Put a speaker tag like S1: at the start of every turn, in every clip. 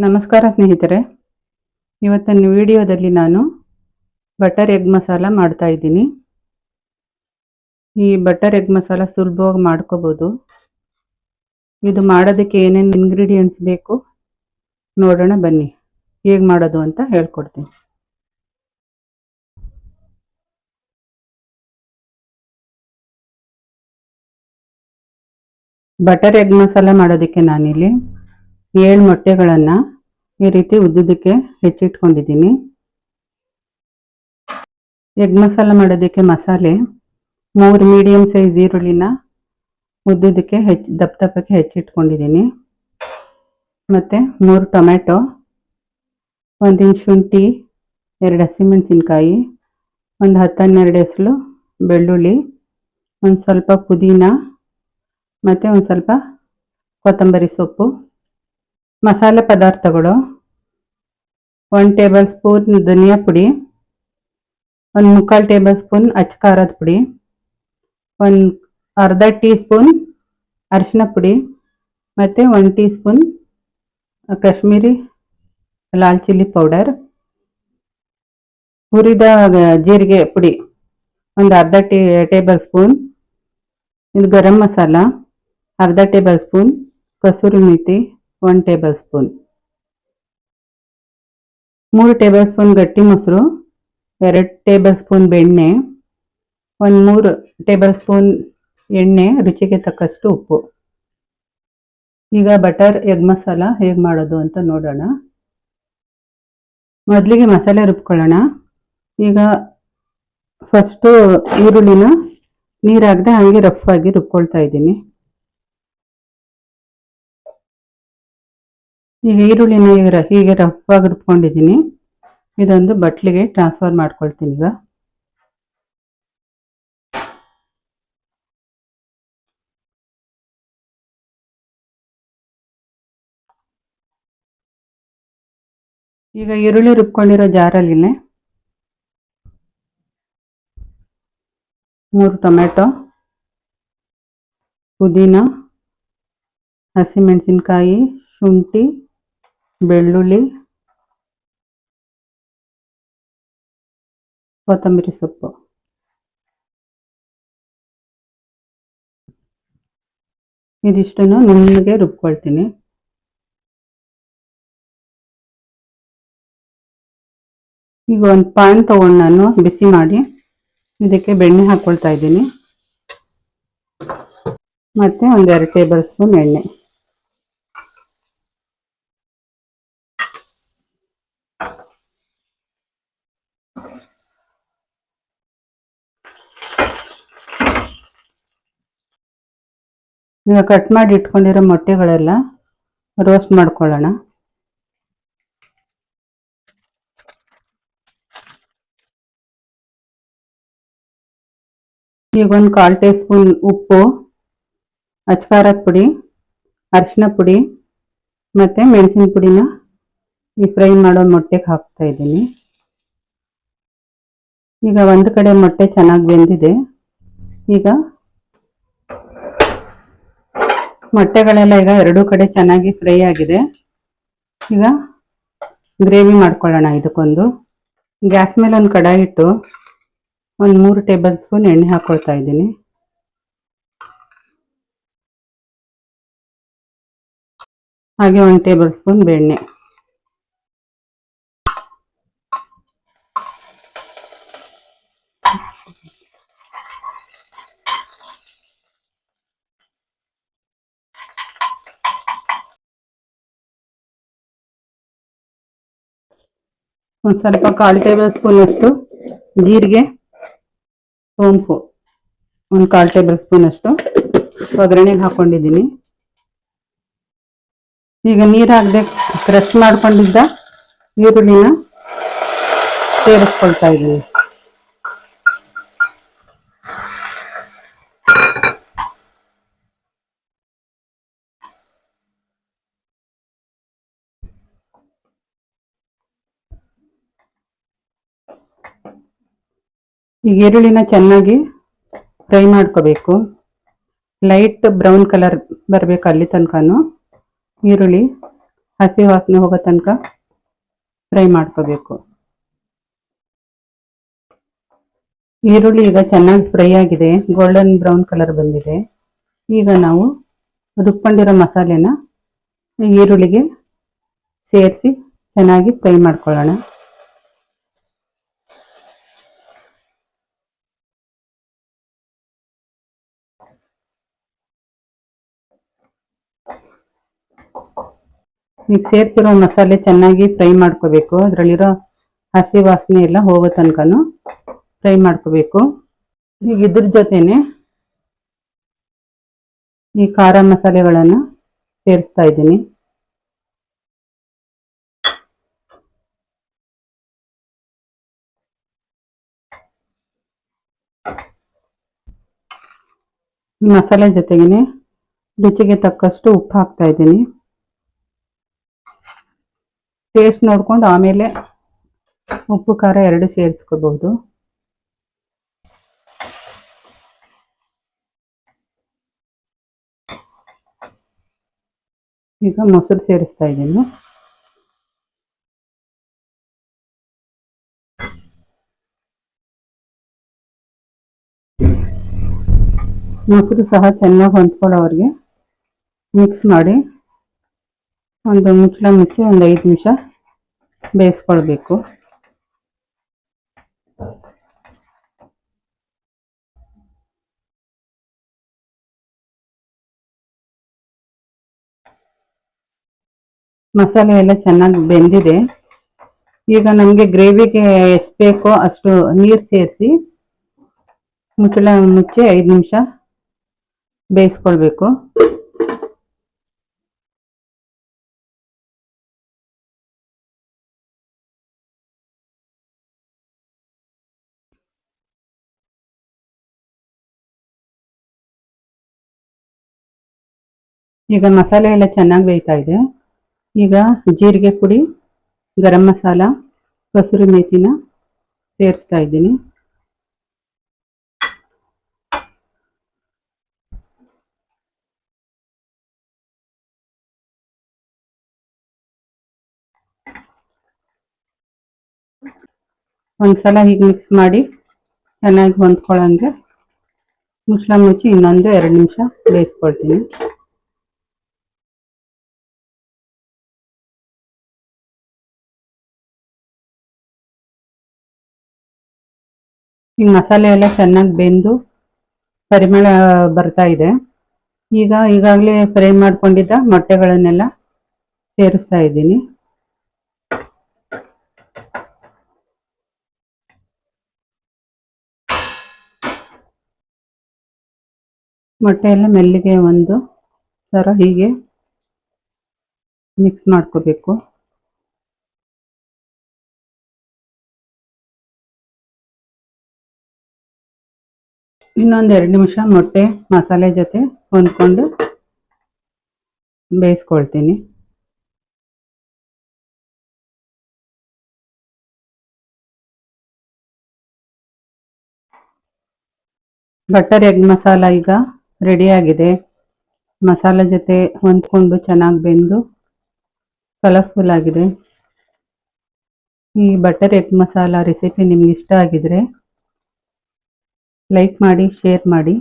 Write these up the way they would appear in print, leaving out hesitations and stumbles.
S1: ನಮಸ್ಕಾರ ಸ್ನೇಹಿತರೆ, ಇವತ್ತಿನ ವಿಡಿಯೋದಲ್ಲಿ ನಾನು ಬಟರ್ ಎಗ್ ಮಸಾಲ ಮಾಡ್ತಾ ಇದ್ದೀನಿ. ಈ ಬಟರ್ ಎಗ್ ಮಸಾಲ ಸುಲಭವಾಗಿ ಮಾಡ್ಕೋಬಹುದು. ಇದು ಮಾಡೋದಕ್ಕೆ ಏನೇನು ಇಂಗ್ರೀಡಿಯೆಂಟ್ಸ್ ಬೇಕು ನೋಡೋಣ ಬನ್ನಿ. ಹೇಗೆ ಮಾಡೋದು ಅಂತ ಹೇಳ್ಕೊಡ್ತೀನಿ. ಬಟರ್ ಎಗ್ ಮಸಾಲ ಮಾಡೋದಕ್ಕೆ ನಾನಿಲ್ಲಿ 7 ಮೊಟ್ಟೆಗಳನ್ನು ಈ ರೀತಿ ಉದ್ದುದಕ್ಕೆ ಹೆಚ್ಚಿಟ್ಕೊಂಡಿದ್ದೀನಿ. ಎಗ್ ಮಸಾಲ ಮಾಡೋದಕ್ಕೆ ಮಸಾಲೆ 3 ಮೀಡಿಯಂ ಸೈಜ್ ಈರುಳ್ಳಿನ ಉದ್ದುದಕ್ಕೆ ದಪ್ಪಕ್ಕೆ ಹೆಚ್ಚಿಟ್ಕೊಂಡಿದ್ದೀನಿ. ಮತ್ತು 3 ಟೊಮೆಟೊ, 1 ಇಂಚ್ ಶುಂಠಿ, 2 ಹಸಿಮೆಣಸಿನ್ಕಾಯಿ, ಒಂದು 10-12 ಎಸಳು ಬೆಳ್ಳುಳ್ಳಿ, ಒಂದು ಸ್ವಲ್ಪ ಪುದೀನ ಮತ್ತು ಒಂದು ಸ್ವಲ್ಪ ಕೊತ್ತಂಬರಿ ಸೊಪ್ಪು. ಮಸಾಲೆ ಪದಾರ್ಥಗಳು: 1 ಟೇಬಲ್ ಸ್ಪೂನ್ ಧನಿಯಾ ಪುಡಿ, 1/4 ಟೇಬಲ್ ಸ್ಪೂನ್ ಅಚ್ಚ ಖಾರದ ಪುಡಿ, 1/2 ಟೀ ಸ್ಪೂನ್ ಅರಿಶಿನ ಪುಡಿ ಮತ್ತು 1 tea spoon Kashmiri Lal chilli powder. ಹುರಿದ ಜೀರಿಗೆ ಪುಡಿ ಒಂದು ಅರ್ಧ ಟೇಬಲ್ ಸ್ಪೂನ್. ಇದು ಗರಂ ಮಸಾಲ ಅರ್ಧ table spoon. Kasuri methi 1 table spoon. 3 table spoon ಗಟ್ಟಿ ಮೊಸರು, 2 ಟೇಬಲ್ ಸ್ಪೂನ್ ಬೆಣ್ಣೆ, 3 ಟೇಬಲ್ ಸ್ಪೂನ್ ಎಣ್ಣೆ, ರುಚಿಗೆ ತಕ್ಕಷ್ಟು ಉಪ್ಪು. ಈಗ ಬಟರ್ ಎಗ್ ಮಸಾಲ ಹೇಗೆ ಮಾಡೋದು ಅಂತ ನೋಡೋಣ. ಮೊದಲಿಗೆ ಮಸಾಲೆ ರುಬ್ಕೊಳ್ಳೋಣ. ಈಗ ಫಸ್ಟು ಈರುಳ್ಳಿನ ನೀರು ಹಾಕದೆ ಹಾಗೆ ರಫ್ ಆಗಿ ರುಬ್ಕೊಳ್ತಾ ಇದ್ದೀನಿ. ಈಗ ಈರುಳ್ಳಿನ ಹೀಗೆ ರಫ್ ಆಗಿ ರುಬ್ಕೊಂಡಿದ್ದೀನಿ. ಇದೊಂದು ಬಟ್ಲಿಗೆ ಟ್ರಾನ್ಸ್ಫರ್ ಮಾಡ್ಕೊಳ್ತೀನಿ. ಈಗ ಈರುಳ್ಳಿ ರುಬ್ಕೊಂಡಿರೋ ಜಾರಲ್ಲಿನೇ 3 ಟೊಮೆಟೊ, ಪುದೀನ, ಹಸಿಮೆಣಸಿನ್ಕಾಯಿ, ಶುಂಠಿ, ಬೆಳ್ಳುಳ್ಳಿ, ಕೊತ್ತಂಬರಿ ಸೊಪ್ಪು ಇದಿಷ್ಟನ್ನು ನುಣ್ಣಗೆ ರುಬ್ಕೊಳ್ತೀನಿ. ಈಗ ಒಂದು ಪ್ಯಾನ್ ತಗೊಂಡು ನಾನು ಬಿಸಿ ಮಾಡಿ ಇದಕ್ಕೆ ಬೆಣ್ಣೆ ಹಾಕ್ಕೊಳ್ತಾ ಇದ್ದೀನಿ ಮತ್ತು 1-2 ಟೇಬಲ್ ಸ್ಪೂನ್ ಎಣ್ಣೆ. ಈಗ ಕಟ್ ಮಾಡಿ ಇಟ್ಕೊಂಡಿರೋ ಮೊಟ್ಟೆಗಳೆಲ್ಲ ರೋಸ್ಟ್ ಮಾಡ್ಕೊಳ್ಳೋಣ. ಈಗ 1/4 ಟೀ ಸ್ಪೂನ್ ಉಪ್ಪು, ಅಚ್ಚ ಖಾರದ ಪುಡಿ, ಅರಿಶಿನ ಪುಡಿ ಮತ್ತು ಮೆಣಸಿನ ಪುಡಿನ ಈ ಫ್ರೈ ಮಾಡೋ ಮೊಟ್ಟೆಗೆ ಹಾಕ್ತಾ ಇದ್ದೀನಿ. ಈಗ ಒಂದು ಕಡೆ ಮೊಟ್ಟೆ ಚೆನ್ನಾಗಿ ಬೆಂದಿದೆ. ಈಗ ಮೊಟ್ಟೆಗಳೆಲ್ಲ ಈಗ ಎರಡೂ ಕಡೆ ಚೆನ್ನಾಗಿ ಫ್ರೈ ಆಗಿದೆ. ಈಗ ಗ್ರೇವಿ ಮಾಡ್ಕೊಳ್ಳೋಣ. ಇದಕ್ಕೊಂದು ಗ್ಯಾಸ್ ಮೇಲೆ ಒಂದು ಕಡಾಯಿ ಇಟ್ಟು 3 ಟೇಬಲ್ ಸ್ಪೂನ್ ಎಣ್ಣೆ ಹಾಕ್ಕೊಳ್ತಾ ಇದ್ದೀನಿ. ಹಾಗೆ 1 ಟೇಬಲ್ ಸ್ಪೂನ್ ಬೆಣ್ಣೆ. ಒಂದು ಸ್ವಲ್ಪ 1/4 ಟೇಬಲ್ ಸ್ಪೂನ್ ಅಷ್ಟು ಜೀರಿಗೆ, ಸೋಂಪು 1/4 ಟೇಬಲ್ ಸ್ಪೂನ್ ಅಷ್ಟು ಒಗ್ಗರಣೆಗೆ ಹಾಕ್ಕೊಂಡಿದ್ದೀನಿ. ಈಗ ನೀರು ಹಾಕದೆ ಕ್ರಷ್ ಮಾಡ್ಕೊಂಡಿದ್ದ ಈರುಳ್ಳಿನ ಸೇರಿಸ್ಕೊಳ್ತಾ ಇದ್ದೀನಿ. ಈಗ ಈರುಳ್ಳಿನ ಚೆನ್ನಾಗಿ ಫ್ರೈ ಮಾಡ್ಕೋಬೇಕು. ಲೈಟ್ ಬ್ರೌನ್ ಕಲರ್ ಬರಬೇಕು ಅಲ್ಲಿ ತನಕನೂ ಈರುಳ್ಳಿ ಹಸಿ ವಾಸನೆ ಹೋಗೋ ತನಕ ಫ್ರೈ ಮಾಡ್ಕೋಬೇಕು. ಈರುಳ್ಳಿ ಈಗ ಚೆನ್ನಾಗಿ ಫ್ರೈ ಆಗಿದೆ, ಗೋಲ್ಡನ್ ಬ್ರೌನ್ ಕಲರ್ ಬಂದಿದೆ. ಈಗ ನಾವು ರುಬ್ಕೊಂಡಿರೋ ಮಸಾಲೆನ ಈರುಳ್ಳಿಗೆ ಸೇರಿಸಿ ಚೆನ್ನಾಗಿ ಫ್ರೈ ಮಾಡ್ಕೊಳ್ಳೋಣ. ಈಗ ಸೇರಿಸಿರೋ ಮಸಾಲೆ ಚೆನ್ನಾಗಿ ಫ್ರೈ ಮಾಡ್ಕೋಬೇಕು. ಅದರಲ್ಲಿರೋ ಹಸಿ ವಾಸನೆ ಎಲ್ಲ ಹೋಗೋ ತನಕನೂ ಫ್ರೈ ಮಾಡ್ಕೋಬೇಕು. ಈಗ ಇದ್ರ ಜೊತೆನೆ ಈ ಖಾರ ಮಸಾಲೆಗಳನ್ನು ಸೇರಿಸ್ತಾ ಇದ್ದೀನಿ. ಮಸಾಲೆ ಜೊತೆಗೇನೆ ರುಚಿಗೆ ತಕ್ಕಷ್ಟು ಉಪ್ಪು ಹಾಕ್ತಾ ಇದ್ದೀನಿ. ಟೇಸ್ಟ್ ನೋಡ್ಕೊಂಡು ಆಮೇಲೆ ಉಪ್ಪು ಖಾರ ಎರಡು ಸೇರಿಸ್ಕೋಬಹುದು. ಈಗ ಮೊಸರು ಸೇರಿಸ್ತಾ ಇದ್ದೀನಿ. ಮೊಸರು ಸಹ ಚೆನ್ನಾಗಿ ಹೊಂದ್ಕೊಳ್ಳೋವರೆಗೆ ಮಿಕ್ಸ್ ಮಾಡಿ ಒಂದು ಮುಚ್ಚಳ ಮುಚ್ಚಿ ಒಂದು 5 ನಿಮಿಷ ಬೇಯಿಸ್ಕೊಳ್ಬೇಕು. ಮಸಾಲೆ ಎಲ್ಲ ಚೆನ್ನಾಗಿ ಬೆಂದಿದೆ. ಈಗ ನಮಗೆ ಗ್ರೇವಿಗೆ ಎಷ್ಟು ಬೇಕೋ ಅಷ್ಟು ನೀರು ಸೇರಿಸಿ ಮುಚ್ಚಳ ಮುಚ್ಚಿ 5 ನಿಮಿಷ ಬೇಯಿಸ್ಕೊಳ್ಬೇಕು. ಈಗ ಮಸಾಲೆ ಎಲ್ಲ ಚೆನ್ನಾಗಿ ಬೇಯ್ತಾ ಇದೆ. ಈಗ ಜೀರಿಗೆ ಪುಡಿ, ಗರಂ ಮಸಾಲ, ಕಸೂರಿ ಮೇಥಿನ ಸೇರಿಸ್ತಾ ಇದ್ದೀನಿ. ಒಂದ್ಸಲ ಹೀಗೆ ಮಿಕ್ಸ್ ಮಾಡಿ ಚೆನ್ನಾಗಿ ಹೊಂದ್ಕೊಳ್ಳೋಂಗೆ ಮುಚ್ಚಳ ಮುಚ್ಚಿ ಇನ್ನೊಂದು 2 ನಿಮಿಷ ಬೇಯಿಸ್ಕೊಳ್ತೀನಿ. ಈಗ ಮಸಾಲೆ ಎಲ್ಲ ಚೆನ್ನಾಗಿ ಬೆಂದು ಪರಿಮಳ ಬರ್ತಾ ಇದೆ. ಈಗ ಈಗಾಗಲೇ ಫ್ರೈ ಮಾಡ್ಕೊಂಡಿದ್ದ ಮೊಟ್ಟೆಗಳನ್ನೆಲ್ಲ ಸೇರಿಸ್ತಾ ಇದ್ದೀನಿ. ಮೊಟ್ಟೆ ಎಲ್ಲ ಮೆಲ್ಲಿಗೆ ಒಂದು ಥರ ಹೀಗೆ ಮಿಕ್ಸ್ ಮಾಡ್ಕೋಬೇಕು. ಇನ್ನೊಂದು 2 ನಿಮಿಷ ಮೊಟ್ಟೆ ಮಸಾಲೆ ಜೊತೆ ಹೊಂದ್ಕೊಂಡು ಬೇಯಿಸ್ಕೊಳ್ತೀನಿ. ಬಟರ್ ಎಗ್ ಮಸಾಲ ಈಗ ರೆಡಿಯಾಗಿದೆ. ಮಸಾಲೆ ಜೊತೆ ಹೊಂದ್ಕೊಂಡು ಚೆನ್ನಾಗಿ ಬೆಂದು ಕಲರ್ಫುಲ್ ಆಗಿದೆ. ಈ ಬಟರ್ ಎಗ್ ಮಸಾಲ ರೆಸಿಪಿ ನಿಮ್ಗೆ ಇಷ್ಟ ಆಗಿದ್ರೆ ಲೈಕ್ ಮಾಡಿ, ಶೇರ್ ಮಾಡಿ,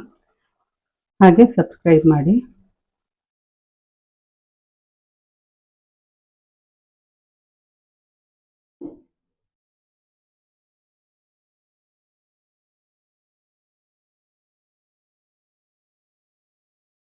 S1: ಹಾಗೆ ಸಬ್ಸ್ಕ್ರೈಬ್ ಮಾಡಿ.